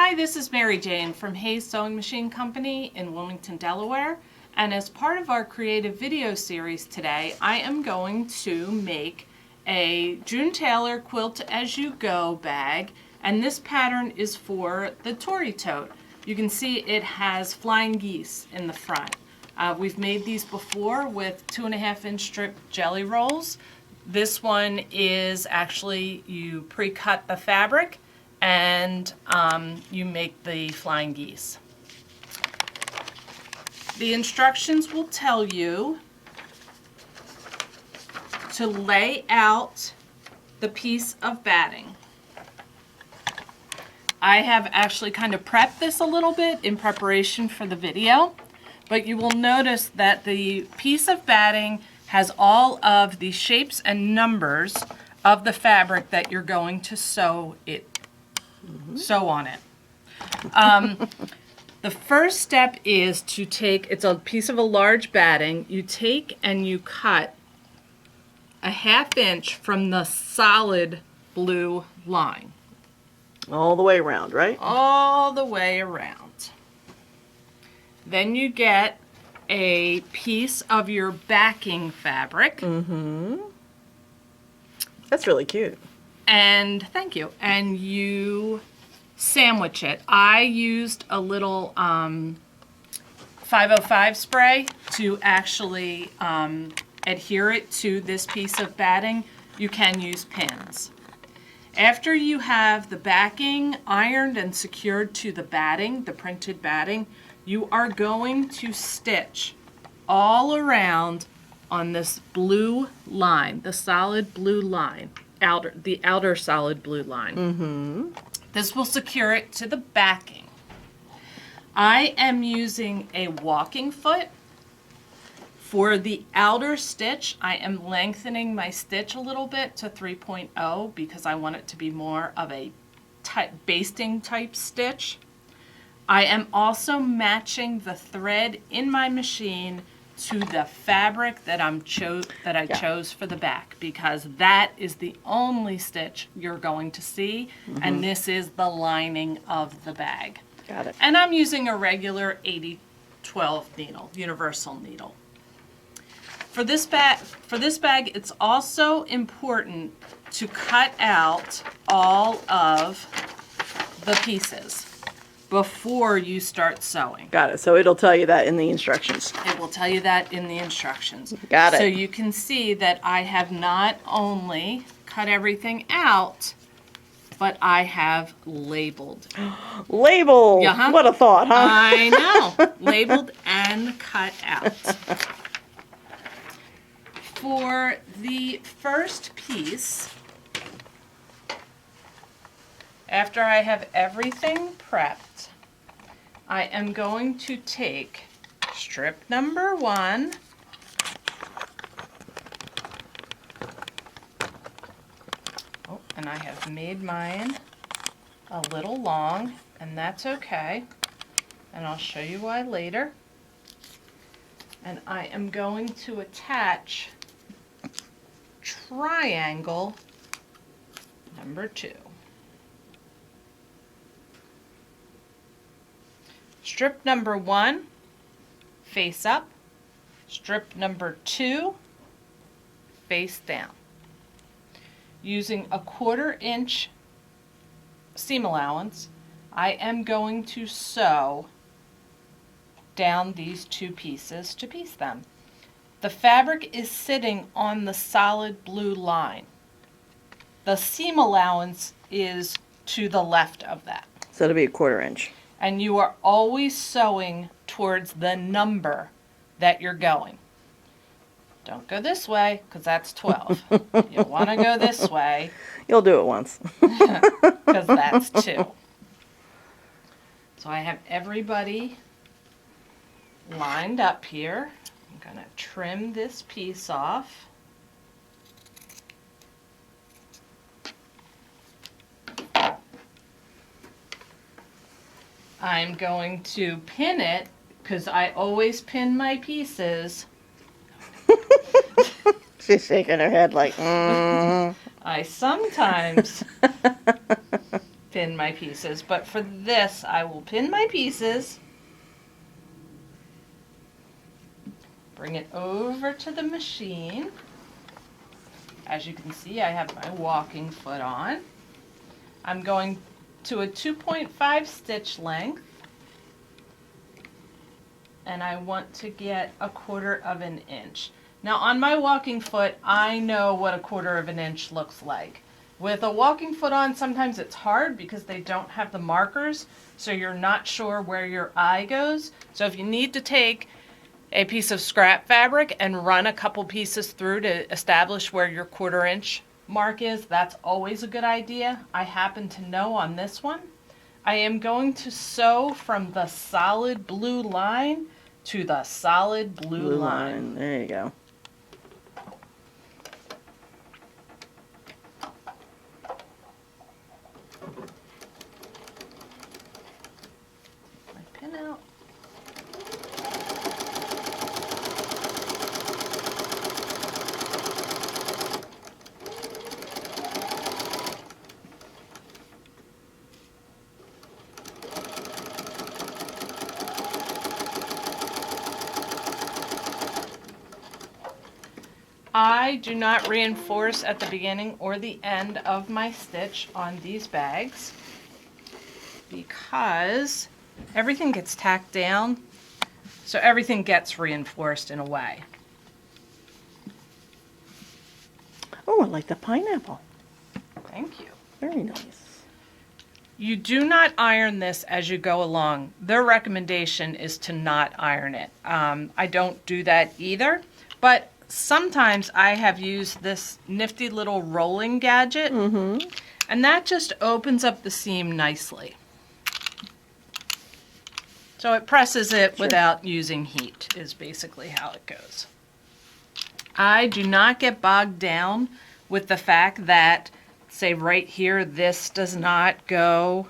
Hi, this is Mary Jane from Hayes Sewing Machine Company in Wilmington, Delaware. And as part of our creative video series today, I am going to make a June Tailor Quilt-as-You-Go bag. And this pattern is for the Tori Tote. You can see it has flying geese in the front. We've made these before with 2.5-inch strip jelly rolls. This one is actually, you pre-cut the fabric and you make the flying geese. The instructions will tell you to lay out the piece of batting. I have actually kind of prepped this a little bit in preparation for the video, but you will notice that the piece of batting has all of the shapes and numbers of the fabric that you're going to sew on it. The first step is to take, it's a piece of a large batting, you take and you cut a 1/2 inch from the solid blue line. All the way around, right? All the way around. Then you get a piece of your backing fabric. Mm-hmm. That's really cute. And thank you. And you sandwich it. I used a little 505 spray to actually adhere it to this piece of batting. You can use pins. After you have the backing ironed and secured to the batting, the printed batting, you are going to stitch all around on this blue line, the solid blue line, the outer solid blue line. Mm-hmm. This will secure it to the backing. I am using a walking foot. For the outer stitch, I am lengthening my stitch a little bit to 3.0 because I want it to be more of a basting type stitch. I am also matching the thread in my machine to the fabric that I chose for the back, because that is the only stitch you're going to see, and this is the lining of the bag. Got it. And I'm using a regular 80-12 needle, universal needle. For this bag, it's also important to cut out all of the pieces before you start sewing. Got it. So it'll tell you that in the instructions. It will tell you that in the instructions. Got it. So you can see that I have not only cut everything out, but I have labeled. Label! Uh-huh. What a thought, huh? I know. Labeled and cut out. For the first piece, after I have everything prepped, I am going to take strip number 1, and I have made mine a little long, and that's okay, and I'll show you why later. And I am going to attach triangle number 2. Strip number 1, face up. Strip number 2, face down. Using a 1/4 inch seam allowance, I am going to sew down these 2 pieces to piece them. The fabric is sitting on the solid blue line. The seam allowance is to the left of that. So it'll be a 1/4 inch. And you are always sewing towards the number that you're going. Don't go this way, because that's 12. You'll want to go this way. You'll do it once. Because that's 2. So I have everybody lined up here. I'm going to trim this piece off. I'm going to pin it, because I always pin my pieces. She's shaking her head like, mm. I sometimes pin my pieces, but for this I will pin my pieces, bring it over to the machine. As you can see, I have my walking foot on. I'm going to a 2.5 stitch length, and I want to get 1/4 of an inch. Now on my walking foot, I know what 1/4 of an inch looks like. With a walking foot on, sometimes it's hard because they don't have the markers, so you're not sure where your eye goes. So if you need to take a piece of scrap fabric and run a couple pieces through to establish where your 1/4 inch mark is, that's always a good idea. I happen to know on this one. I am going to sew from the solid blue line to the solid blue line. There you go. My pin out. I do not reinforce at the beginning or the end of my stitch on these bags because everything gets tacked down, so everything gets reinforced in a way. Oh, I like the pineapple. Thank you. Very nice. You do not iron this as you go along. Their recommendation is to not iron it. I don't do that either, but sometimes I have used this nifty little rolling gadget, and that just opens up the seam nicely. So it presses it without using heat, is basically how it goes. I do not get bogged down with the fact that, say right here, this does not go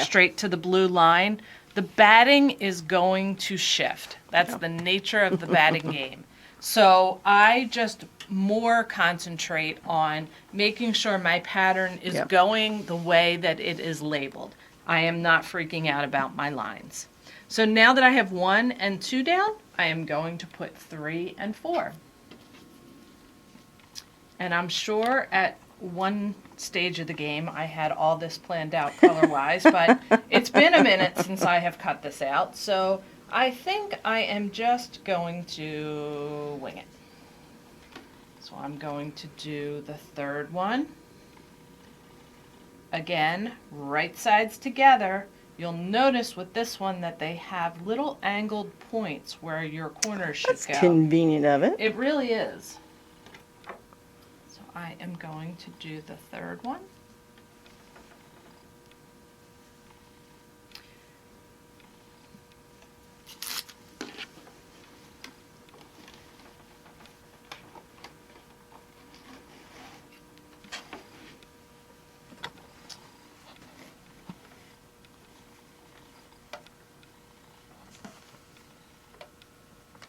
straight to the blue line. The batting is going to shift. That's the nature of the batting game. So I just more concentrate on making sure my pattern is going the way that it is labeled. I am not freaking out about my lines. So now that I have 1 and 2 down, I am going to put 3 and 4. And I'm sure at one stage of the game I had all this planned out color-wise, but it's been a minute since I have cut this out, so I think I am just going to wing it. So I'm going to do the 3rd one. Again, right sides together. You'll notice with this one that they have little angled points where your corners should go. That's convenient of it. It really is. So I am going to do the 3rd one.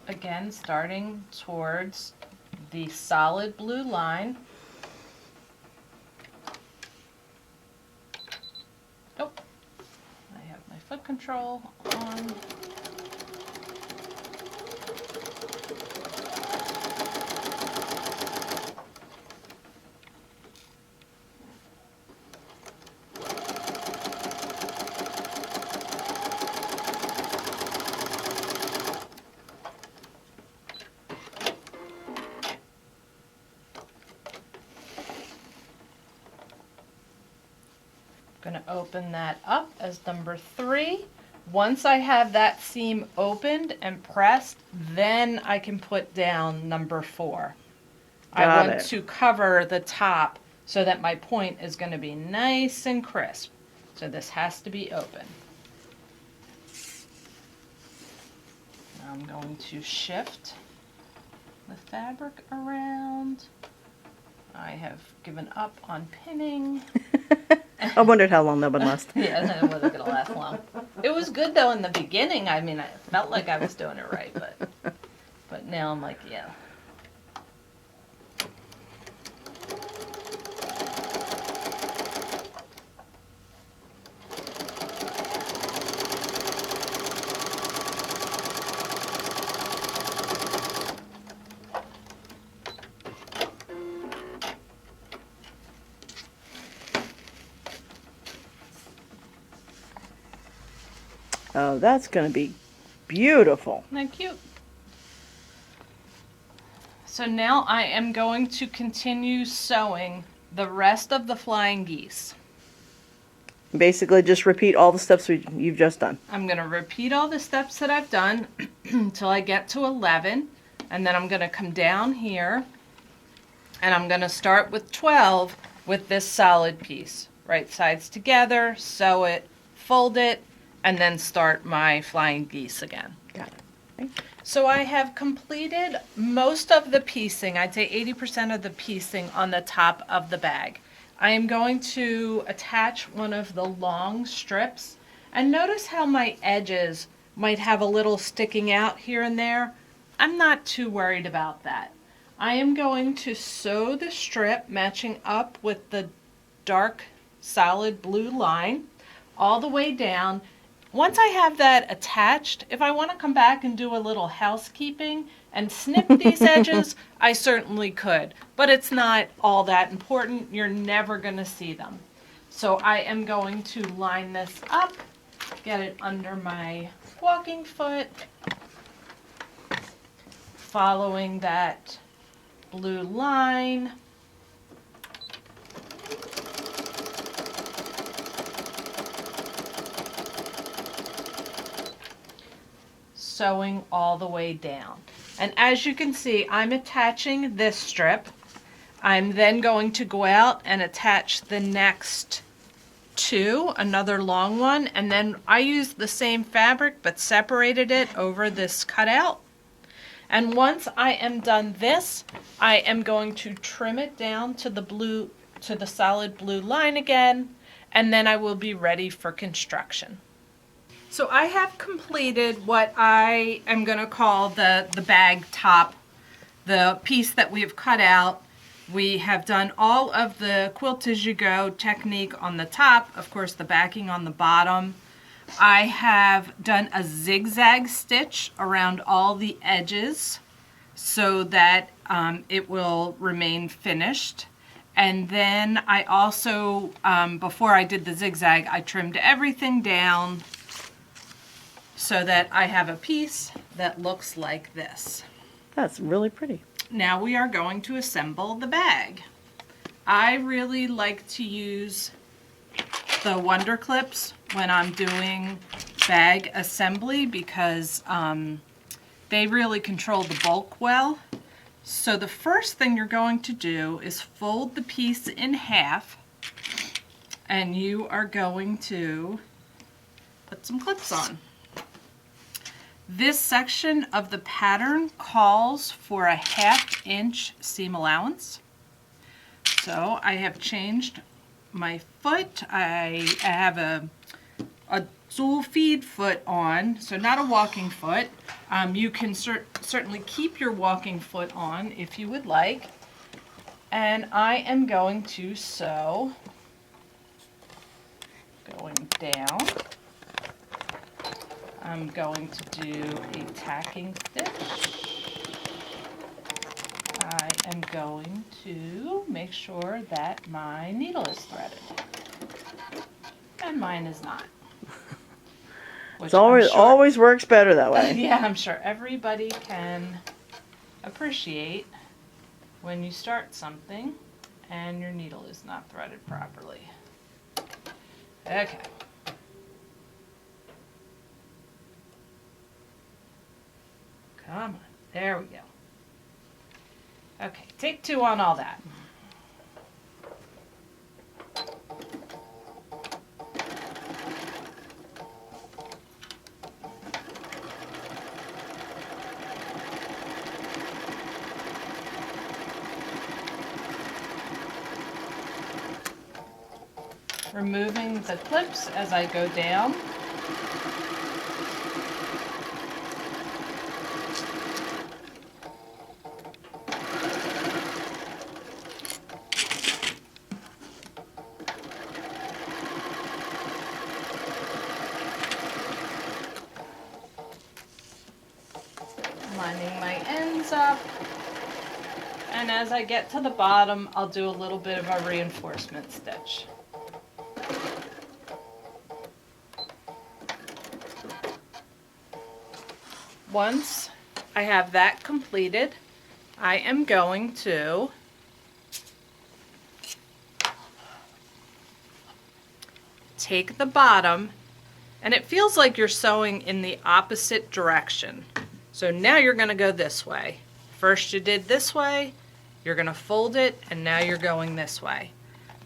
Again, starting towards the solid blue line. Oh, I have my foot control on. Going to open that up as number 3. Once I have that seam opened and pressed, then I can put down number 4. I want to cover the top so that my point is going to be nice and crisp. So this has to be open. Now I'm going to shift the fabric around. I have given up on pinning. I wondered how long that would last. Yeah, it wasn't going to last long. It was good though in the beginning. I mean, I felt like I was doing it right, but now I'm like, yeah. Oh, that's going to be beautiful. Isn't that cute? So now I am going to continue sewing the rest of the flying geese. Basically, just repeat all the steps you've just done. I'm going to repeat all the steps that I've done until I get to 11, and then I'm going to come down here, and I'm going to start with 12 with this solid piece. Right sides together, sew it, fold it, and then start my flying geese again. Got it. Okay. So I have completed most of the piecing, I'd say 80% of the piecing on the top of the bag. I am going to attach one of the long strips, and notice how my edges might have a little sticking out here and there. I'm not too worried about that. I am going to sew the strip matching up with the dark solid blue line all the way down. Once I have that attached, if I want to come back and do a little housekeeping and snip these edges, I certainly could. But it's not all that important. You're never going to see them. So I am going to line this up, get it under my walking foot, following that blue line. Sewing all the way down. And as you can see, I'm attaching this strip. I'm then going to go out and attach the next two, another long one, and then I used the same fabric but separated it over this cutout. And once I am done this, I am going to trim it down to the blue, to the solid blue line again, and then I will be ready for construction. So I have completed what I am going to call the bag top, the piece that we have cut out. We have done all of the Quilt-as-You-Go technique on the top, of course the backing on the bottom. I have done a zigzag stitch around all the edges so that it will remain finished. And then I also, before I did the zigzag, I trimmed everything down so that I have a piece that looks like this. That's really pretty. Now we are going to assemble the bag. I really like to use the Wonder Clips when I'm doing bag assembly because they really control the bulk well. So the first thing you're going to do is fold the piece in half, and you are going to put some clips on. This section of the pattern calls for a 1/2 inch seam allowance. So I have changed my foot. I have a dual feed foot on, so not a walking foot. You can certainly keep your walking foot on if you would like. And I am going to sew going down. I'm going to do a tacking stitch. I am going to make sure that my needle is threaded. And mine is not. It always works better that way. Yeah, I'm sure everybody can appreciate when you start something and your needle is not threaded properly. Okay. Come on, there we go. Okay, take 2 on all that. Removing the clips as I go down. Lining my ends up, and as I get to the bottom, I'll do a little bit of a reinforcement stitch. once I have that completed, I am going to take the bottom, and it feels like you're sewing in the opposite direction. So now you're going to go this way. First you did this way, you're going to fold it, and now you're going this way.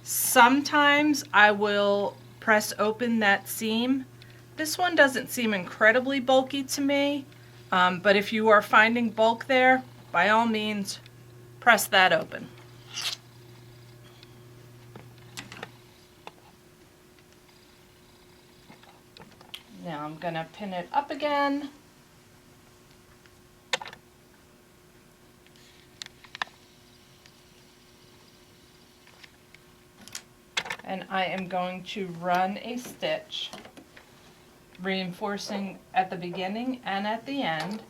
Sometimes I will press open that seam. This one doesn't seem incredibly bulky to me, but if you are finding bulk there, by all means, press that open. Now I'm going to pin it up again. And I am going to run a stitch, reinforcing at the beginning and at the end.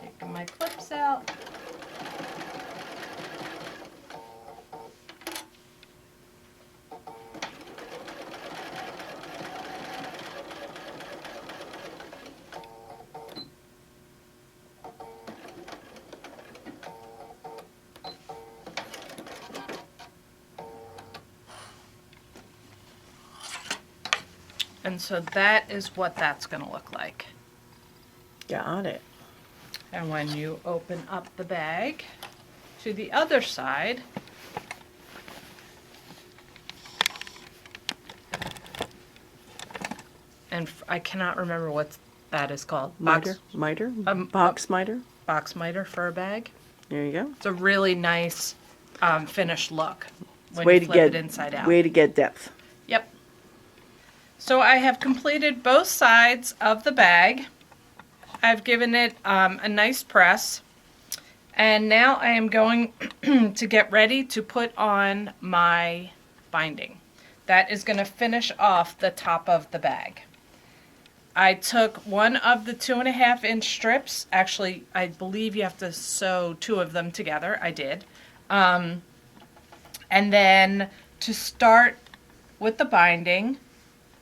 Taking my clips out. And so that is what that's going to look like. Got it. And when you open up the bag to the other side, and I cannot remember what that is called. Miter? Box miter? Box miter for a bag. There you go. It's a really nice finished look when Way you to flip it inside out. Way to get depth. Yep. So I have completed both sides of the bag. I've given it a nice press. And now I am going to get ready to put on my binding. That is going to finish off the top of the bag. I took one of the 2.5 inch strips. Actually, I believe you have to sew 2 of them together. I did. And then to start with the binding,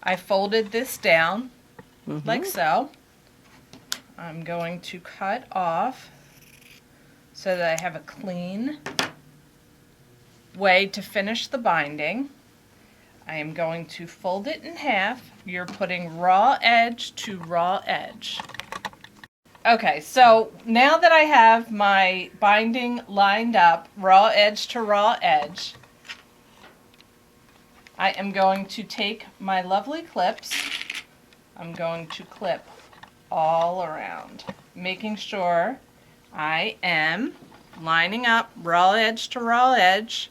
I folded this down like so. I'm going to cut off so that I have a clean way to finish the binding. I am going to fold it in half. You're putting raw edge to raw edge. Okay, so now that I have my binding lined up, raw edge to raw edge, I am going to take my lovely clips. I'm going to clip all around, making sure I am lining up raw edge to raw edge.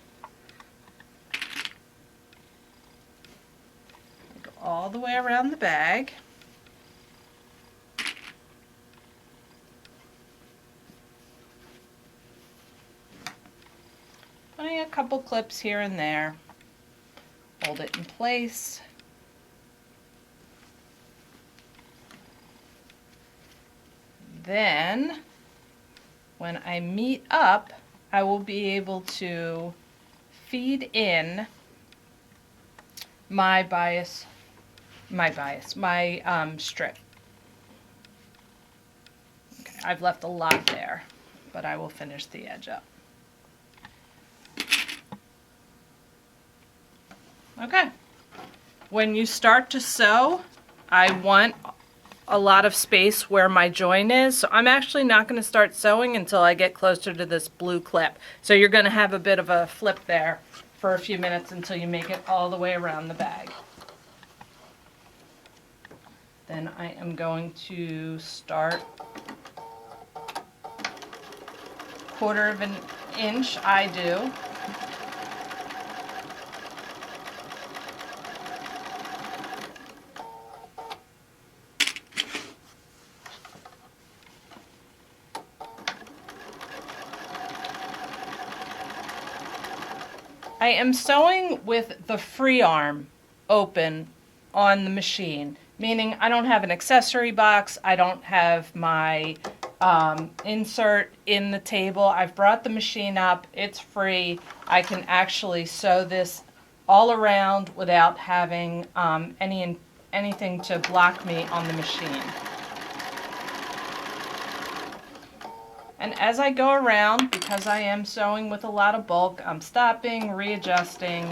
Go all the way around the bag. Putting a couple clips here and there. Hold it in place. Then, when I meet up, I will be able to feed in my strip. Okay, I've left a lot there, but I will finish the edge up. Okay, when you start to sew, I want a lot of space where my join is, so I'm actually not going to start sewing until I get closer to this blue clip. So you're going to have a bit of a flip there for a few minutes until you make it all the way around the bag. Then I am going to start 1/4 of an inch, I do. I am sewing with the free arm open on the machine, meaning I don't have an accessory box, I don't have my insert in the table. I've brought the machine up. It's free. I can actually sew this all around without having anything to block me on the machine. And as I go around, because I am sewing with a lot of bulk, I'm stopping, readjusting.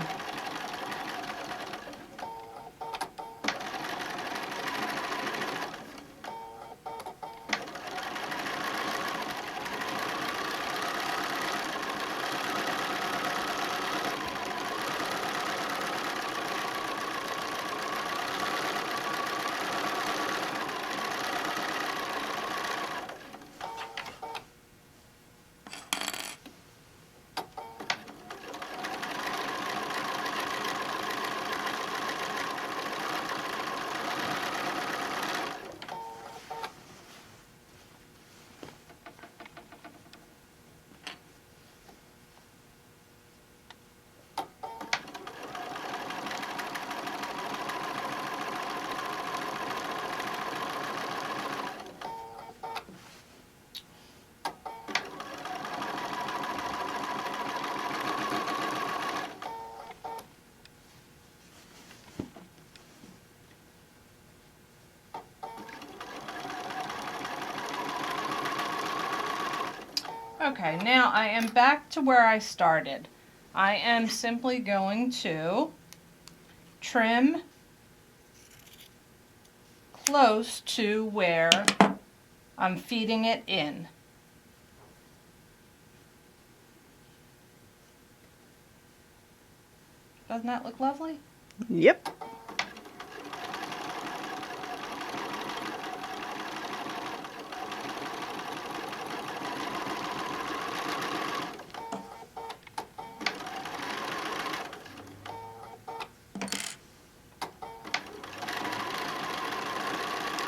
Okay, now I am back to where I started. I am simply going to trim close to where I'm feeding it in. Doesn't that look lovely? Yep.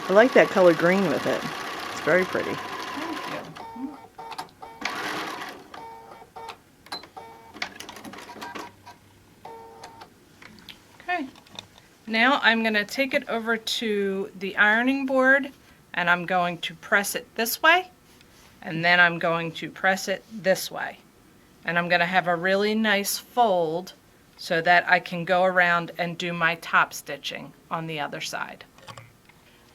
I like that color green with it. It's very pretty. Thank you. Okay. Now I'm going to take it over to the ironing board and I'm going to press it this way and then I'm going to press it this way. And I'm going to have a really nice fold so that I can go around and do my top stitching on the other side.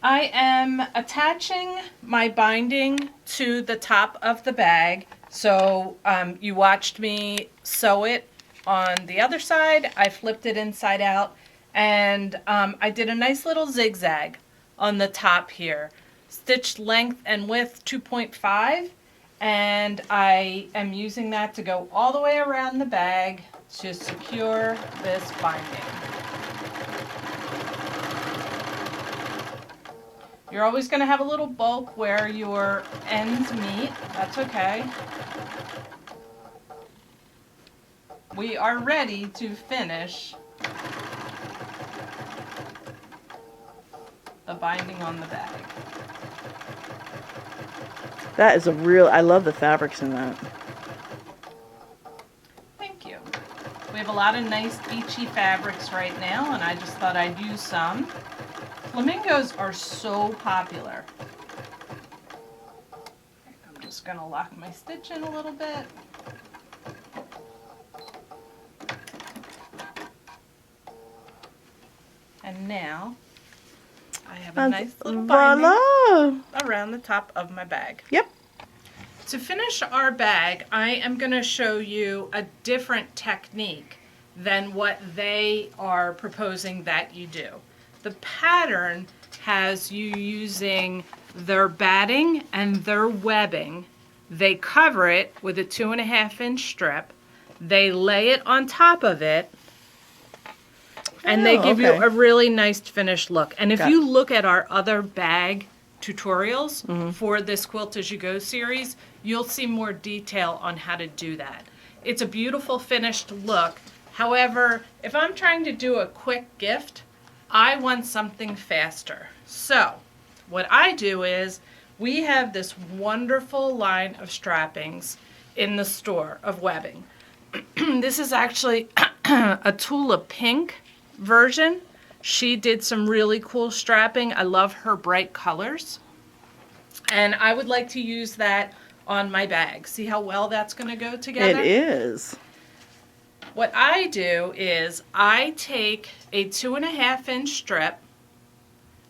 I am attaching my binding to the top of the bag. So you watched me sew it on the other side. I flipped it inside out and I did a nice little zigzag on the top here. Stitched length and width 2.5 and I am using that to go all the way around the bag to secure this binding. You're always going to have a little bulk where your ends meet. That's okay. We are ready to finish the binding on the bag. That is a real, I love the fabrics in that. Thank you. We have a lot of nice beachy fabrics right now and I just thought I'd use some. Flamingos are so popular. I'm just going to lock my stitch in a little bit. And now I have a nice little binding around the top of my bag. Yep. To finish our bag, I am going to show you a different technique than what they are proposing that you do. The pattern has you using their batting and their webbing. They cover it with a 2.5-inch strip. They lay it on top of it. And they give you a really nice finished look. And if you look at our other bag tutorials for this Quilt-as-You-Go series, you'll see more detail on how to do that. It's a beautiful finished look. However, if I'm trying to do a quick gift, I want something faster. So what I do is we have this wonderful line of strappings in the store of webbing. This is actually a Tula Pink version. She did some really cool strapping. I love her bright colors. And I would like to use that on my bag. See how well that's going to go together? It is. What I do is I take a 2.5-inch strip,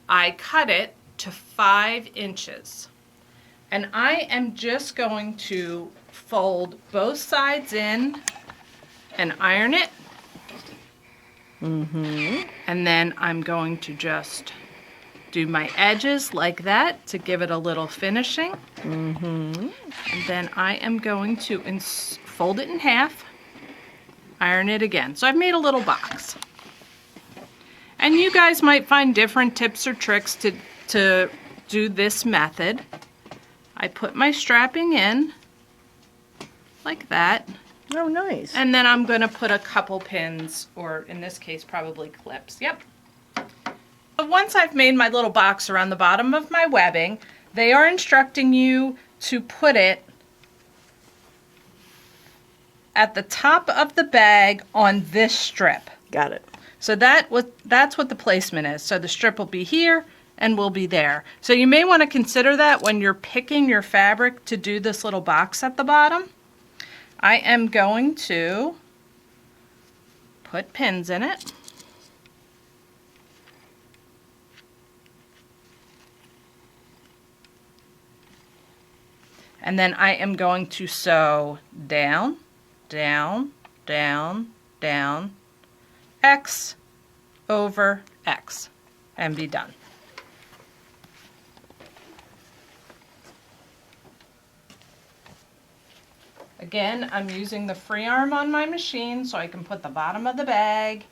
I cut it to 5 inches, and I am just going to fold both sides in and iron it. And then I'm going to just do my edges like that to give it a little finishing. And then I am going to fold it in half, iron it again. So I've made a little box. And you guys might find different tips or tricks to do this method. I put my strapping in like that. Oh, nice. And then I'm going to put a couple pins, or in this case probably clips. Yep. But once I've made my little box around the bottom of my webbing, they are instructing you to put it at the top of the bag on this strip. Got it. So that's what the placement is. So the strip will be here and will be there. So you may want to consider that when you're picking your fabric to do this little box at the bottom. I am going to put pins in it. And then I am going to sew down, down, down, down, X over X, and be done. Again, I'm using the free arm on my machine so I can put the bottom of the bag.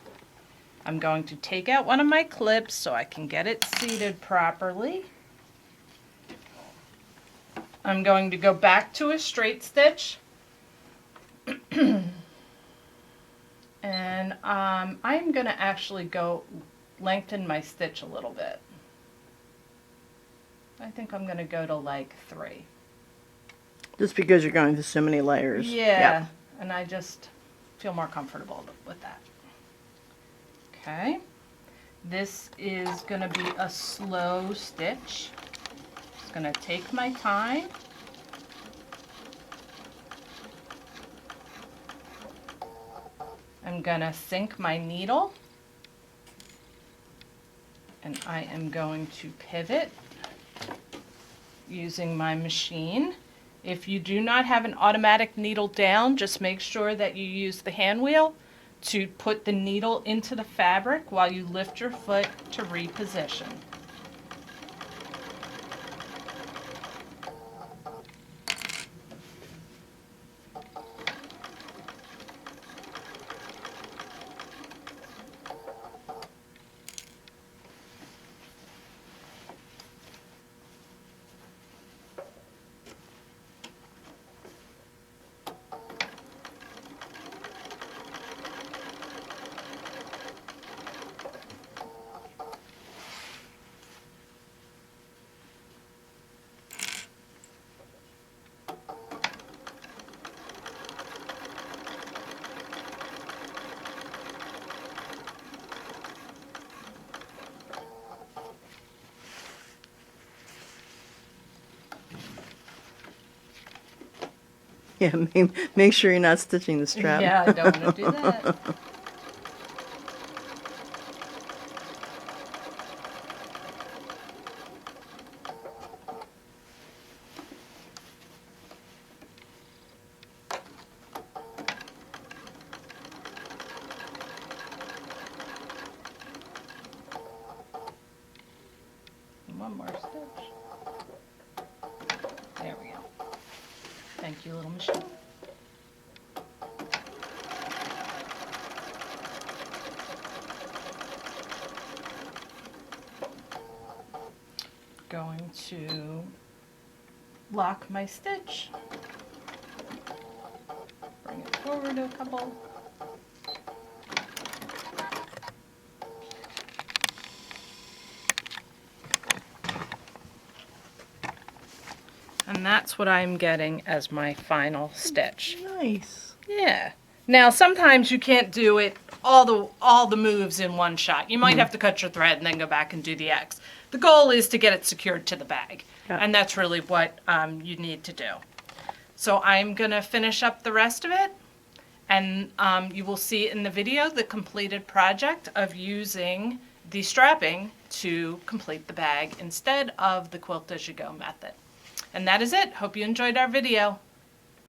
I'm going to take out one of my clips so I can get it seated properly. I'm going to go back to a straight stitch. And I'm going to actually go lengthen my stitch a little bit. I think I'm going to go to like 3. Just because you're going through so many layers. Yeah, and I just feel more comfortable with that. Okay, this is going to be a slow stitch. Just going to take my time. I'm going to sink my needle, and I am going to pivot using my machine. If you do not have an automatic needle down, just make sure that you use the hand wheel to put the needle into the fabric while you lift your foot to reposition. Yeah, make sure you're not stitching the strap. Yeah, I don't want to do that. One more stitch. There we go. Thank you, little machine. Going to lock my stitch. Bring it forward a couple. And that's what I'm getting as my final stitch. Nice. Yeah. Now, sometimes you can't do it all the moves in one shot. You might have to cut your thread and then go back and do the X. The goal is to get it secured to the bag, and that's really what you need to do. So I'm gonna finish up the rest of it, and you will see in the video the completed project of using the strapping to complete the bag instead of the Quilt-as-You-Go method. And that is it. Hope you enjoyed our video.